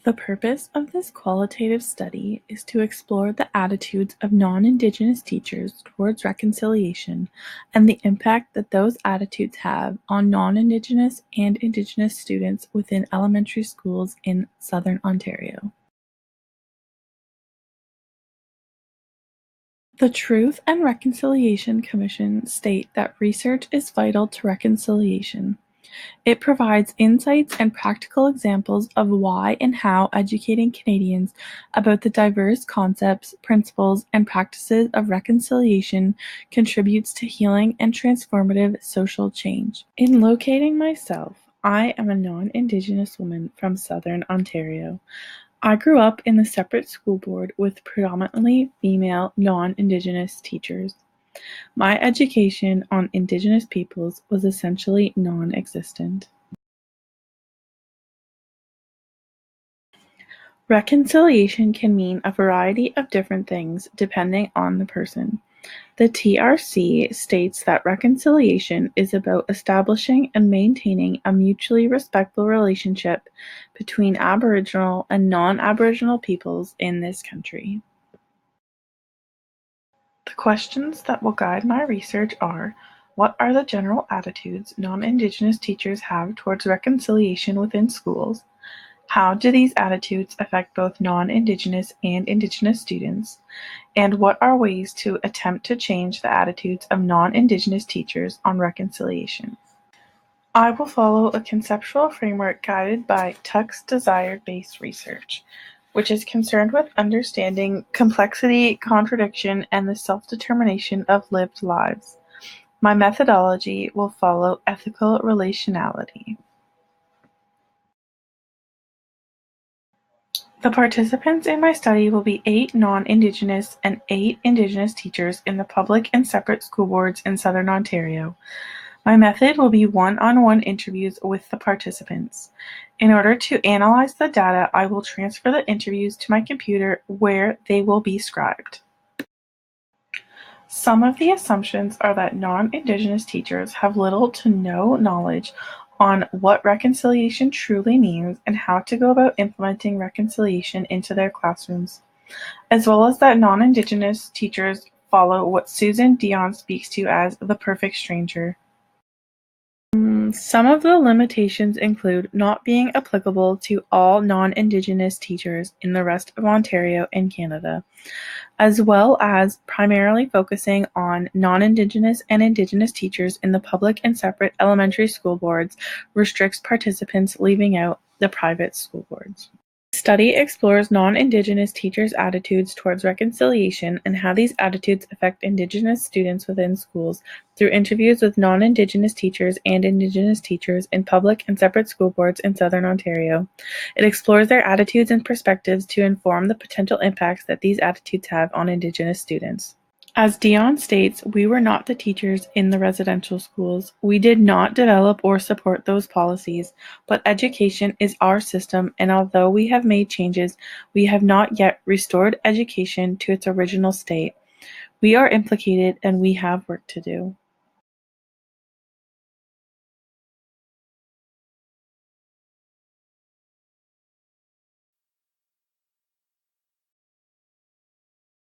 The purpose of this qualitative study is to explore the attitudes of non-Indigenous teachers towards reconciliation and the impact that those attitudes have on non-Indigenous and Indigenous students within elementary schools in Southern Ontario. The Truth and Reconciliation Commission state that research is vital to reconciliation. It provides insights and practical examples of why and how educating Canadians about the diverse concepts, principles, and practices of reconciliation contributes to healing and transformative social change. In locating myself, I am a non-Indigenous woman from Southern Ontario. I grew up in the separate school board with predominantly female non-Indigenous teachers. My education on Indigenous peoples was essentially non-existent. Reconciliation can mean a variety of different things depending on the person. The TRC states that reconciliation is about establishing and maintaining a mutually respectful relationship between Aboriginal and non-Aboriginal peoples in this country. The questions that will guide my research are: what are the general attitudes non-Indigenous teachers have towards reconciliation within schools? How do these attitudes affect both non-Indigenous and Indigenous students? And what are ways to attempt to change the attitudes of non-Indigenous teachers on reconciliation? I will follow a conceptual framework guided by Tuck's desire-based research, which is concerned with understanding complexity, contradiction, and the self-determination of lived lives. My methodology will follow ethical relationality. The participants in my study will be 8 non-Indigenous and 8 Indigenous teachers in the public and separate school boards in Southern Ontario. My method will be one-on-one interviews with the participants. In order to analyze the data, I will transfer the interviews to my computer where they will be scribed. Some of the assumptions are that non-Indigenous teachers have little to no knowledge on what reconciliation truly means and how to go about implementing reconciliation into their classrooms, as well as that non-Indigenous teachers follow what Susan Dion speaks to as the perfect stranger. Some of the limitations include not being applicable to all non-Indigenous teachers in the rest of Ontario and Canada, as well as primarily focusing on non-Indigenous and Indigenous teachers in the public and separate elementary school boards restricts participants, leaving out the private school boards. The study explores non-Indigenous teachers' attitudes towards reconciliation and how these attitudes affect Indigenous students within schools through interviews with non-Indigenous teachers and Indigenous teachers in public and separate school boards in Southern Ontario. It explores their attitudes and perspectives to inform the potential impacts that these attitudes have on Indigenous students. As Dion states, we were not the teachers in the residential schools. We did not develop or support those policies, but education is our system, and although we have made changes, we have not yet restored education to its original state. We are implicated and we have work to do.